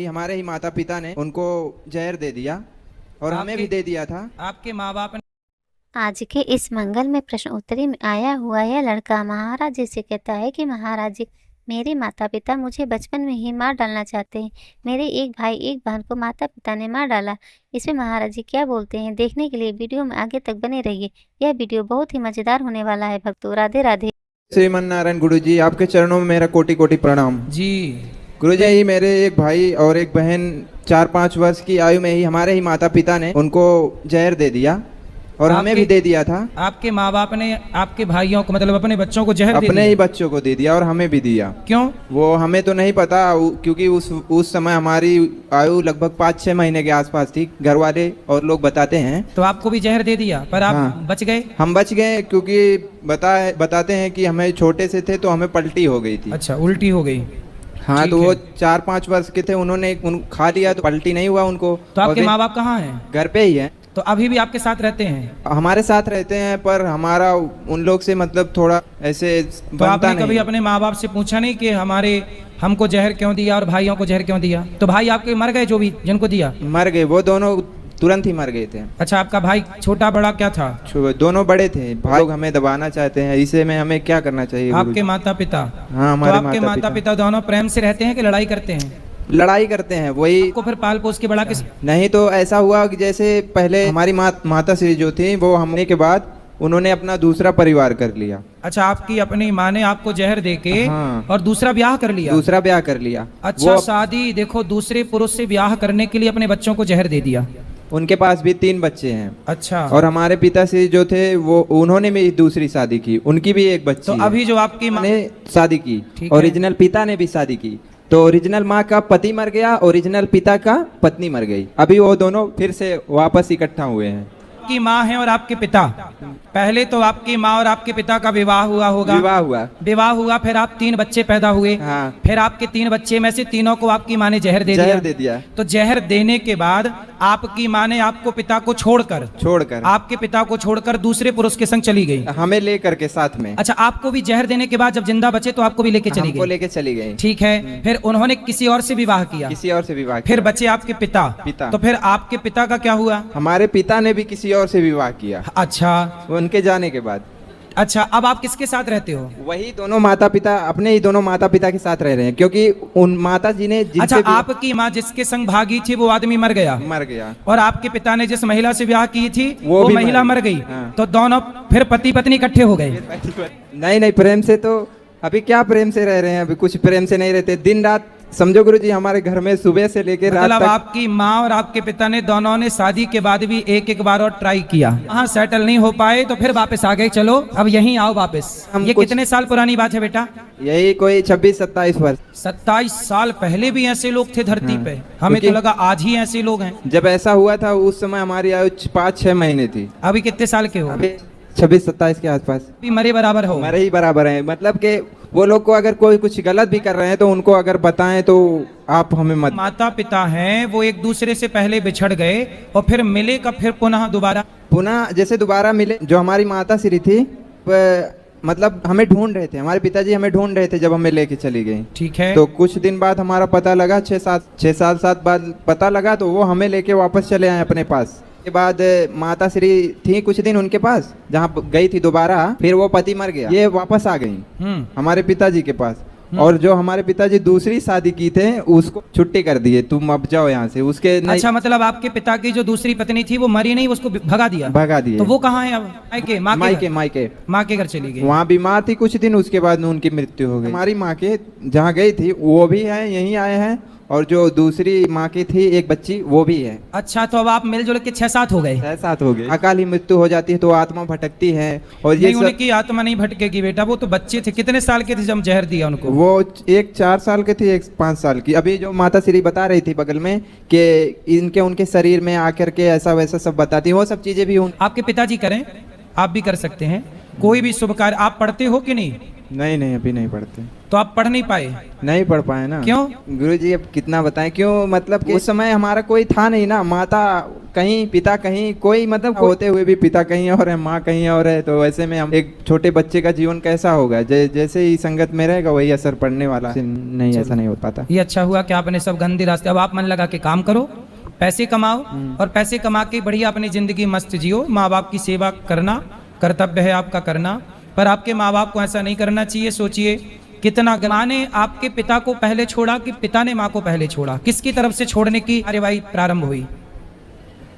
हमारे ही माता पिता ने उनको जहर दे दिया और हमें भी दे दिया था। आपके माँ बाप ने आज के इस मंगल में प्रश्न उत्तरी में आया हुआ यह लड़का महाराज जी से कहता है कि महाराज जी, मेरे माता पिता मुझे बचपन में ही मार डालना चाहते हैं। मेरे एक भाई एक बहन को माता पिता ने मार डाला। इसमें महाराज जी क्या बोलते हैं, देखने के लिए वीडियो में आगे तक बने रहिए। यह वीडियो बहुत ही मजेदार होने वाला है भक्तों। राधे राधे। श्रीमन नारायण गुरु जी, आपके चरणों में मेरा कोटि कोटि प्रणाम। जी गुरु जी, मेरे एक भाई और एक बहन 4-5 वर्ष की आयु में ही हमारे ही माता पिता ने उनको जहर दे दिया और हमें भी दे दिया था। आपके माँ बाप ने आपके भाइयों को मतलब अपने बच्चों को जहर अपने ही बच्चों को दे दिया और हमें भी दिया। क्यों? वो हमें तो नहीं पता, क्योंकि उस समय हमारी आयु लगभग 5-6 महीने के आसपास थी। घर वाले और लोग बताते हैं। तो आपको भी जहर दे दिया पर आप हाँ। बच गए? हम बच गए क्योंकि बताते हैं कि हमें छोटे से थे तो हमें पलटी हो गई थी। अच्छा, उल्टी हो गई। हाँ, तो वो 4-5 वर्ष के थे, उन्होंने खा लिया तो पलटी नहीं हुआ उनको। तो आपके माँ बाप कहाँ हैं? घर पे ही है। तो अभी भी आपके साथ रहते हैं? हमारे साथ रहते हैं, पर हमारा उन लोग से मतलब थोड़ा ऐसे तो आपने कभी अपने माँ बाप से पूछा नहीं कि हमको जहर क्यों दिया और भाइयों को जहर क्यों दिया? तो भाई आपके मर गए, जो भी जिनको दिया? मर गए, वो दोनों तुरंत ही मर गए थे। अच्छा, आपका भाई छोटा बड़ा क्या था? दोनों बड़े थे। भाई लोग हमें दबाना चाहते हैं, इसे में हमें क्या करना चाहिए? आपके माता पिता? हाँ, हमारे आपके माता पिता दोनों प्रेम से रहते हैं कि लड़ाई करते हैं? लड़ाई करते हैं। वही आपको फिर पाल पोस के बड़ा किस? नहीं, तो ऐसा हुआ कि जैसे पहले हमारी माता श्री जो थी, वो हमने के बाद उन्होंने अपना दूसरा परिवार कर लिया। अच्छा, आपकी अपनी माँ ने आपको जहर देके हाँ। और दूसरा ब्याह कर लिया? दूसरा ब्याह कर लिया। अच्छा, शादी देखो, दूसरे पुरुष से ब्याह करने के लिए अपने बच्चों को जहर दे दिया। उनके पास भी 3 बच्चे हैं। अच्छा। और हमारे पिताश्री जो थे वो उन्होंने भी दूसरी शादी की, उनकी भी एक बच्ची तो है। अभी जो आपकी माँ ने शादी की, ओरिजिनल पिता ने भी शादी की, तो ओरिजिनल माँ का पति मर गया, ओरिजिनल पिता का पत्नी मर गई। अभी वो दोनों फिर से वापस इकट्ठा हुए हैं। आपकी माँ है और आपके पिता, पहले तो आपकी माँ और आपके पिता का विवाह हुआ होगा? विवाह हुआ, फिर आप 3 बच्चे पैदा हुए। हाँ। फिर आपके 3 बच्चे में से तीनों को आपकी माँ ने जहर दे दिया। तो जहर देने के बाद आपकी माँ ने आपको पिता को छोड़कर आपके पिता को छोड़कर दूसरे पुरुष के संग चली गई, हमें लेकर के साथ में। अच्छा, आपको भी जहर देने के बाद जब जिंदा बचे तो आपको भी लेके चली गई? ठीक है। फिर उन्होंने किसी और से विवाह किया? फिर बचे आपके पिता। तो फिर आपके पिता का क्या हुआ? हमारे पिता ने भी किसी और से विवाह किया। अच्छा, उनके जाने के बाद। अच्छा, अब आप किसके साथ रहते हो? वही दोनों माता पिता, अपने ही दोनों माता पिता के साथ रह रहे हैं, क्योंकि उन माता जी ने अच्छा, आपकी माँ जिसके संग भागी थी वो आदमी मर गया और आपके पिता ने जिस महिला से ब्याह की थी वो महिला मर गई। हाँ। तो दोनों फिर पति पत्नी इकट्ठे हो गए? नहीं, प्रेम से तो अभी क्या प्रेम से रह रहे हैं, अभी कुछ प्रेम से नहीं रहते। दिन रात समझो गुरु जी, हमारे घर में सुबह से लेकर रात तक। आपकी माँ और आपके पिता ने दोनों ने शादी के बाद भी एक बार और ट्राई किया, हाँ, सेटल नहीं हो पाए तो फिर वापस आ गए। चलो अब यहीं आओ वापस। ये कितने साल पुरानी बात है बेटा? यही कोई 26-27 वर्ष। 27 साल पहले भी ऐसे लोग थे धरती पे? हमें तो लगा आज ही ऐसे लोग हैं। जब ऐसा हुआ था उस समय हमारी आयु 5-6 महीने थी। अभी कितने साल के हो? 26-27 के आसपास। मरे बराबर हो? मरे ही बराबर है। मतलब कि वो लोग को अगर कोई कुछ गलत भी कर रहे हैं तो उनको अगर बताएं तो आप हमें मत। माता पिता हैं, वो एक दूसरे से पहले बिछड़ गए और फिर मिले कब? फिर पुनः जैसे दोबारा मिले। जो हमारी माता श्री थी मतलब हमें ढूंढ रहे थे, हमारे पिताजी हमें ढूंढ रहे थे जब हमें लेके चली गई। ठीक है। तो कुछ दिन बाद हमारा पता लगा, 6-7 बाद पता लगा, तो वो हमें लेके वापस चले आए अपने पास। के बाद माता श्री थी कुछ दिन उनके पास, जहाँ गई थी दोबारा, फिर वो पति मर गया, ये वापस आ गई हमारे पिताजी के पास। और जो हमारे पिताजी दूसरी शादी की थे उसको छुट्टी कर दिए, तुम अब जाओ यहाँ से। उसके अच्छा, मतलब आपके पिता की जो दूसरी पत्नी थी वो मरी नहीं, उसको भगा दिए। तो वो कहाँ है अब? माँ के घर चली गई। वहाँ बीमार थी कुछ दिन, उसके बाद उनकी मृत्यु हो गई। हमारी माँ के जहाँ गई थी वो भी है, यहीं आए हैं, और जो दूसरी माँ की थी एक बच्ची वो भी है। अच्छा, तो अब आप मिलजुल के 6-7 हो गए? 6-7 हो गए। अकाली मृत्यु हो जाती है तो आत्मा भटकती है। और ये उनकी आत्मा नहीं भटकेगी बेटा, वो तो बच्चे थे। कितने साल के थे जब जहर दिया उनको? वो एक 4 साल के थे, एक 5 साल की। अभी जो माता श्री बता रही थी बगल में कि उनके शरीर में आकर के ऐसा वैसा सब बताती, वो सब चीजें भी आपके पिताजी करें, आप भी कर सकते हैं। कोई भी शुभ कार्य आप पढ़ते हो कि नहीं? नहीं, अभी नहीं पढ़ते। तो आप पढ़ नहीं पाए? नहीं पढ़ पाए ना। क्यों? गुरुजी अब कितना बताएं क्यों, मतलब कि उस समय हमारा कोई था नहीं ना। माता कहीं पिता कहीं, कोई मतलब होते हुए भी पिता कहीं और है, माँ कहीं और है, तो ऐसे में हम एक छोटे बच्चे का जीवन कैसा होगा? जैसे ही संगत में रहेगा वही असर पड़ने वाला नहीं, ऐसा नहीं हो पाता। ये अच्छा हुआ कि आपने सब गंदे रास्ते, अब आप मन लगा के काम करो, पैसे कमाओ और पैसे कमा के बढ़िया अपनी जिंदगी मस्त जियो। माँ बाप की सेवा करना कर्तव्य है आपका करना, पर आपके माँ बाप को ऐसा नहीं करना चाहिए। सोचिए कितना, माँ ने आपके पिता को पहले छोड़ा कि पिता ने माँ को पहले छोड़ा? किसकी तरफ से छोड़ने की कार्यवाही प्रारंभ हुई?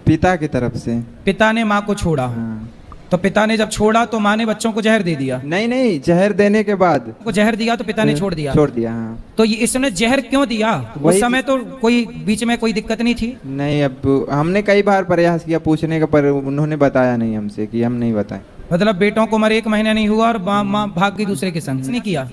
पिता की तरफ से। पिता ने माँ को छोड़ा। हाँ। तो पिता ने जब छोड़ा तो माँ ने बच्चों को जहर दे दिया? नहीं, जहर देने के बाद को जहर दिया तो पिता ने छोड़ दिया। हाँ। तो ये इसने जहर क्यों दिया? उस समय तो कोई बीच में कोई दिक्कत नहीं थी? नहीं, अब हमने कई बार प्रयास किया पूछने का, पर उन्होंने बताया नहीं हमसे कि हम नहीं बताएं। मतलब बेटों को मरे 1 महीना नहीं हुआ और माँ भाग गई दूसरे के संग? नहीं किया?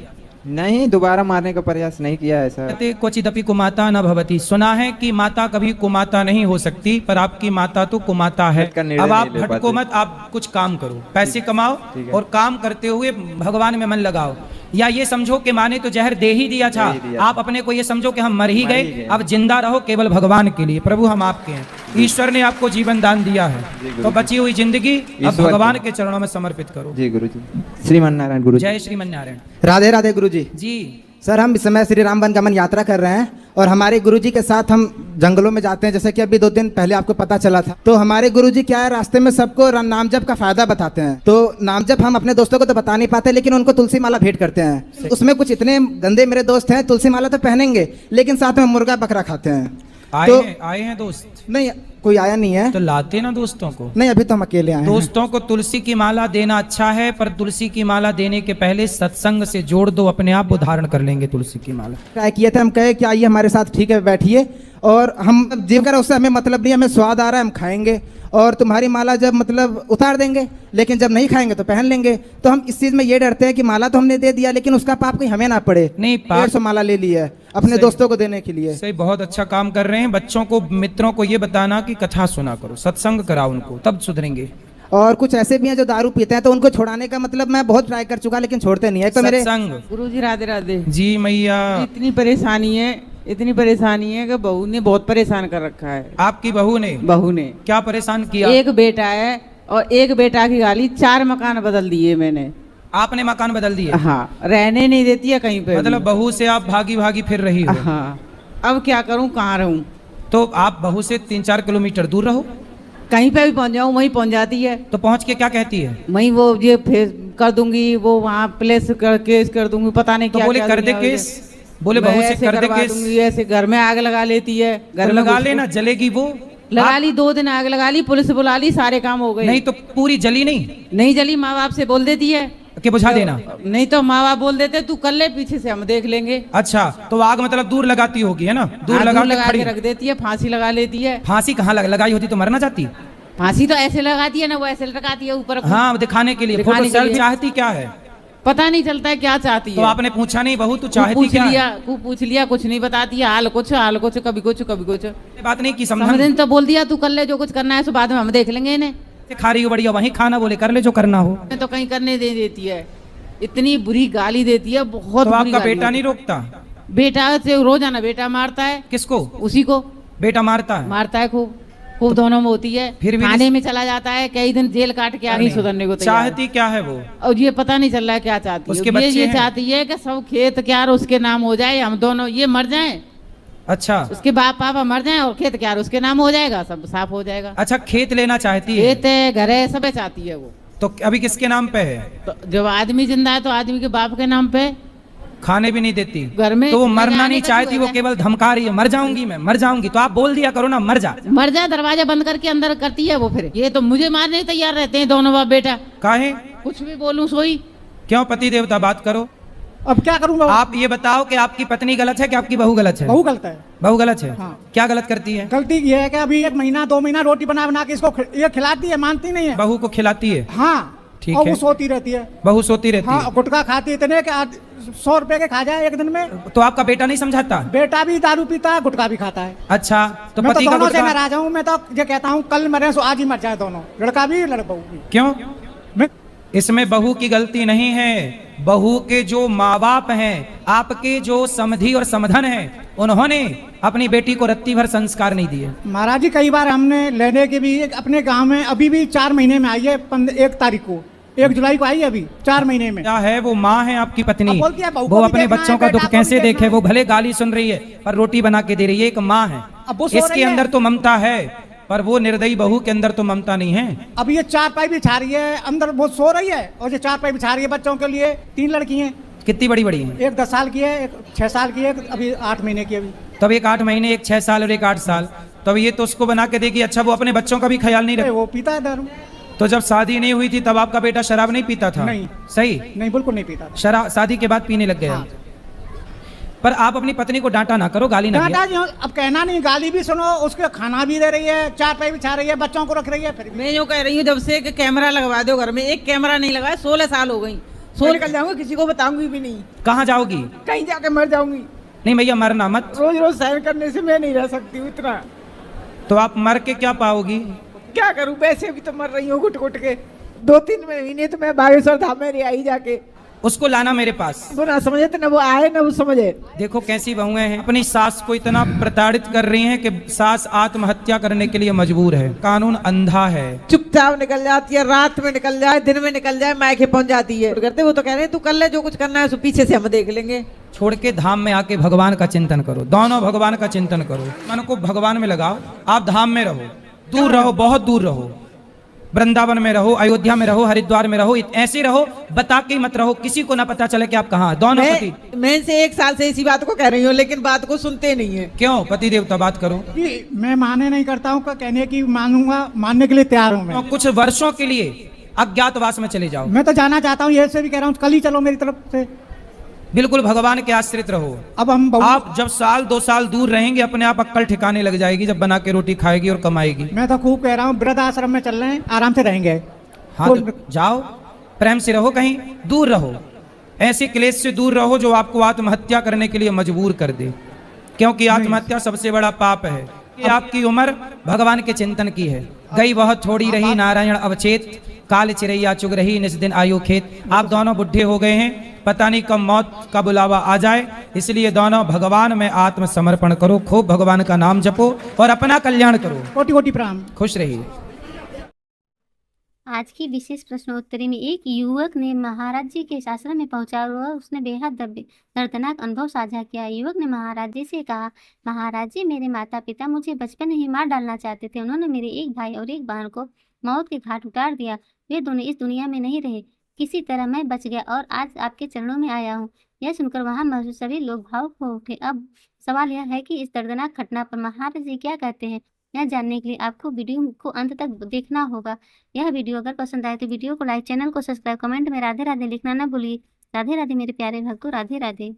नहीं, दोबारा मारने का प्रयास नहीं किया ऐसा। क्वचिदपि कुमाता न भवति, सुना है कि माता कभी कुमाता नहीं हो सकती, पर आपकी माता तो कुमाता है। अब आप भटको मत, आप कुछ काम करो, पैसे कमाओ और काम करते हुए भगवान में मन लगाओ। या ये समझो कि माँ ने तो जहर दे ही दिया था, आप अपने को ये समझो कि हम मर ही गए, अब जिंदा रहो केवल भगवान के लिए। प्रभु हम आपके हैं, ईश्वर ने आपको जीवन दान दिया है, तो बची हुई जिंदगी अब भगवान के चरणों में समर्पित करो। जी गुरु जी। श्रीमन नारायण गुरु। जय श्रीमन नारायण। राधे राधे गुरु जी। जी सर, हम इस समय श्री राम वन गमन यात्रा कर रहे हैं और हमारे गुरुजी के साथ हम जंगलों में जाते हैं, जैसे कि अभी 2 दिन पहले आपको पता चला था। तो हमारे गुरुजी क्या है, रास्ते में सबको नाम जप का फायदा बताते हैं। तो नाम जप हम अपने दोस्तों को तो बता नहीं पाते, लेकिन उनको तुलसी माला भेंट करते हैं। उसमें कुछ इतने गंदे मेरे दोस्त हैं, तुलसी माला तो पहनेंगे लेकिन साथ में मुर्गा बकरा खाते हैं। आए हैं दोस्त? नहीं, कोई आया नहीं है। तो लाते ना दोस्तों को। नहीं, अभी तो हम अकेले आए हैं। दोस्तों को तुलसी की माला देना अच्छा है, पर तुलसी की माला देने के पहले सत्संग से जोड़ दो, अपने आप वो धारण कर लेंगे तुलसी की माला। ट्राई किए थे, हम कहे कि आइए हमारे साथ, ठीक है बैठिए, और हम जिम कर उससे हमें मतलब नहीं, हमें स्वाद आ रहा है हम खाएंगे, और तुम्हारी माला जब मतलब उतार देंगे, लेकिन जब नहीं खाएंगे तो पहन लेंगे। तो हम इस चीज में ये डरते हैं कि माला तो हमने दे दिया, लेकिन उसका पाप कोई हमें ना पड़े। नहीं, 150 माला ले ली है अपने दोस्तों को देने के लिए। सही, बहुत अच्छा काम कर रहे हैं। बच्चों को, मित्रों को ये बताना कि कथा सुना करो, सत्संग कराओ उनको, तब सुधरेंगे। और कुछ ऐसे भी हैं जो दारू पीते हैं, तो उनको छुड़ाने का मतलब मैं बहुत ट्राई कर चुका, लेकिन छोड़ते नहीं है। तो मेरे गुरुजी राधे राधे जी। मैया इतनी परेशानी है कि बहू ने बहुत परेशान कर रखा है। आपकी बहू ने क्या परेशान किया? एक बेटा है और एक बेटा की गाली, 4 मकान बदल दिए मैंने। आपने मकान बदल दिए? हाँ, रहने नहीं देती है कहीं पे। मतलब बहू से आप भागी भागी फिर रही हो? हाँ, अब क्या करूं, कहाँ रहूं? तो आप बहू से 3-4 किलोमीटर दूर रहो, कहीं पे भी पहुंच जाऊं वहीं पहुंच जाती है। तो पहुंच के क्या कहती है? वहीं वो ये कर दूंगी, वो वहाँ प्लेस केस कर दूंगी, पता नहीं क्या। बोले कर दे केस, बोले बहू से कर दे केस। ऐसे घर में आग लगा लेती है। घर में लगा लेना, जलेगी वो। लगा ली, 2 दिन आग लगा ली, पुलिस बुला ली, सारे काम हो गए। नहीं तो पूरी जली नहीं जली, माँ बाप से बोल देती है कि बुझा देना। नहीं तो माँ बाप बोल देते तू कर ले, पीछे से हम देख लेंगे। अच्छा, तो आग मतलब दूर लगाती होगी, है ना? दूर लगा के रख देती है, फांसी लगा लेती है। फांसी कहाँ लगाई होती तो मर ना जाती? फांसी तो ऐसे लगाती है ना, वो ऐसे लगाती है ऊपर। हाँ, दिखाने के लिए। चाहती क्या है पता नहीं चलता है क्या चाहती है। तो आपने पूछा नहीं बहू तू चाहती क्या है? पूछ लिया, कुछ नहीं बताती है, हाल कुछ कभी कुछ बात नहीं की। समझ तो बोल दिया तू कर ले जो कुछ करना है, सो बाद में हम देख लेंगे इन्हें। खा रही हो बढ़िया, वहीं खाना, बोले कर ले जो करना हो। तो कहीं करने दे देती है, इतनी बुरी गाली देती है, बहुत। तो आपका बेटा नहीं रोकता? बेटा से रोजाना बेटा मारता है। किसको? उसी को बेटा मारता है खूब दोनों में होती है। फिर भी थाने में चला जाता है, कई दिन जेल काट के आगे सुधरने को तैयार। चाहती क्या है वो? और ये पता नहीं चल रहा है क्या चाहती है। उसके बच्चे ये चाहती है कि सब खेत क्यार उसके नाम हो जाए, हम दोनों ये मर जाएं। अच्छा, उसके बाप पापा मर जाएं और खेत क्यार उसके नाम हो जाएगा, सब साफ हो जाएगा। अच्छा, खेत लेना चाहती है? खेत है, घर है, सब चाहती है वो। तो अभी किसके नाम पे है? तो जब आदमी जिंदा है तो आदमी के बाप के नाम पे। खाने भी नहीं देती घर में, तो वो मरना नहीं चाहती, वो केवल धमका रही है, मर जाऊंगी मैं, मर जाऊंगी। तो आप बोल दिया करो ना, मर जा। दरवाजा बंद करके अंदर करती है वो। फिर ये तो मुझे मारने तैयार रहते हैं दोनों बाप बेटा। काहे? कुछ भी बोलूं सोई। क्यों? पति देवता, बात करो। अब क्या करूंगा? आप ये बताओ कि आपकी पत्नी गलत है कि आपकी बहू गलत है? बहू गलत है। बहू गलत है? हाँ। क्या गलत करती है? गलती ये है कि अभी 1 महीना 2 महीना रोटी बना के इसको ये खिलाती है, मानती नहीं है। बहू को खिलाती है? हाँ, ठीक है। वो सोती रहती है। बहू सोती रहती है? हाँ, गुटखा खाती इतने कि 100 रुपए के खा जाए एक दिन में। तो आपका बेटा नहीं समझाता? बेटा भी दारू पीता है, गुटखा भी खाता है। अच्छा, तो मैं पति तो का दोनों से नाराज हूँ। मैं तो ये कहता हूँ कल मरे सो आज ही मर जाए दोनों, लड़का भी लड़का भी। क्यों? इसमें बहू की गलती नहीं है, बहू के जो माँ बाप हैं, आपके जो समधी और समधन हैं, उन्होंने अपनी बेटी को रत्ती भर संस्कार नहीं दिए। महाराज जी कई बार हमने लेने के भी अपने गांव में अभी भी 4 महीने में आई है, 1 तारीख को 1 जुलाई को आई है, अभी 4 महीने में। क्या है, वो माँ है आपकी पत्नी, अब बोलती है बहू को वो भी अपने देखना बच्चों है, का बेटा दुख को भी कैसे देखना देखे, है। वो भले गाली सुन रही है पर रोटी बना के दे रही है, एक माँ है। अब वो सो इसके रही है। अंदर तो ममता है, पर वो निर्दयी बहू के अंदर तो ममता नहीं है। अब ये 4 पाई बिछा रही है, अंदर वो सो रही है और ये 4 पाई बिछा रही है बच्चों के लिए। 3 लड़की हैं, कितनी बड़ी बड़ी है? एक 10 साल की है, एक 6 साल की है, अभी 8 महीने की अभी। तब एक 8 महीने, एक 6 साल और एक 8 साल, तब ये तो उसको बना के देगी। अच्छा, वो अपने बच्चों का भी ख्याल नहीं रखती। वो पीता है दारू। तो जब शादी नहीं हुई थी तब आपका बेटा शराब नहीं पीता था? नहीं। सही? नहीं, बिल्कुल नहीं पीता। शराब शादी के बाद पीने लग गया। हाँ। पर आप अपनी पत्नी को डांटा ना करो, गाली ना डांटा दिया। जी, अब कहना नहीं, गाली भी सुनो, उसके खाना भी दे रही है, 4 पाई बिछा रही है, बच्चों को रख रही है। फिर मैं यूँ कह रही हूँ जब से कि कैमरा लगवा दो घर में, एक कैमरा नहीं लगाया, 16 साल हो गई। सो निकल जाऊंगी, किसी को बताऊंगी भी नहीं, कहाँ जाओगी? कहीं जाके मर जाऊंगी। नहीं भैया, मरना मत। रोज रोज सहन करने से मैं नहीं रह सकती हूँ इतना। तो आप मर के क्या पाओगी? क्या करूँ, वैसे भी तो मर रही हूँ घुट घुट के। 2-3 महीने तो मैं बागेश्वर धाम में रह आई जाके। उसको लाना मेरे पास। वो ना समझे तो ना वो आए ना वो समझे। देखो कैसी बहुएं हैं, अपनी सास को इतना प्रताड़ित कर रही हैं कि सास आत्महत्या करने के लिए मजबूर है। कानून अंधा है। चुपचाप निकल जाती है, रात में निकल जाए, दिन में निकल जाए, मायके पहुंच जाती है। करते वो तो कह रहे हैं तू कर ले जो कुछ करना है, पीछे से हम देख लेंगे। छोड़ के धाम में आके भगवान का चिंतन करो, दोनों भगवान का चिंतन करो, मन को भगवान में लगाओ। आप धाम में रहो, दूर रहो, बहुत दूर रहो, वृंदावन में रहो, अयोध्या में रहो, हरिद्वार में रहो, ऐसे रहो, बता के मत रहो, किसी को ना पता चले कि आप कहाँ। दोनों पति। मैं इनसे 1 साल से इसी बात को कह रही हूँ, लेकिन बात को सुनते नहीं है। क्यों? पति देवता बात करो। कि मैं माने नहीं करता हूँ, कहने की मानूंगा, मानने के लिए तैयार हूँ मैं। कुछ वर्षों के लिए अज्ञातवास में चले जाओ। मैं तो जाना चाहता हूँ, ये से भी कह रहा हूँ, कल ही चलो मेरी तरफ से। बिल्कुल भगवान के आश्रित रहो। अब हम आप जब 1-2 साल दूर रहेंगे, अपने आप अक्कल ठिकाने लग जाएगी, जब बना के रोटी खाएगी और कमाएगी। मैं तो खूब कह रहा हूँ, वृद्ध आश्रम में चल रहे हैं, आराम से रहेंगे। हाँ तो जाओ, प्रेम से रहो, कहीं दूर रहो, ऐसे क्लेश से दूर रहो जो आपको आत्महत्या करने के लिए मजबूर कर दे, क्योंकि आत्महत्या सबसे बड़ा पाप है। कि आपकी उम्र भगवान के चिंतन की है। गई वह थोड़ी रही नारायण अवचेत, काल चिरैया चुग रही निस दिन आयु खेत। आप दोनों बुढ़े हो गए हैं, पता नहीं कब मौत का बुलावा आ जाए, इसलिए दोनों भगवान में आत्मसमर्पण करो, खूब भगवान का नाम जपो और अपना कल्याण करो। कोटि कोटि प्रणाम। खुश रहिए। आज की विशेष प्रश्नोत्तरी में एक युवक ने महाराज जी के आश्रम में पहुंचा और उसने बेहद दर्दनाक अनुभव साझा किया। युवक ने महाराज जी से कहा, महाराज जी, मेरे माता पिता मुझे बचपन में ही मार डालना चाहते थे। उन्होंने मेरे एक भाई और एक बहन को मौत के घाट उतार दिया। वे दोनों इस दुनिया में नहीं रहे। किसी तरह मैं बच गया और आज आपके चरणों में आया हूँ। यह सुनकर वहाँ मौजूद सभी लोग भावुक हो उठे। अब सवाल यह है कि इस दर्दनाक घटना पर महाराज जी क्या कहते हैं। यह जानने के लिए आपको वीडियो को अंत तक देखना होगा। यह वीडियो अगर पसंद आए तो वीडियो को लाइक, चैनल को सब्सक्राइब, कमेंट में राधे राधे लिखना न भूलिए। राधे राधे मेरे प्यारे भक्तों, राधे राधे।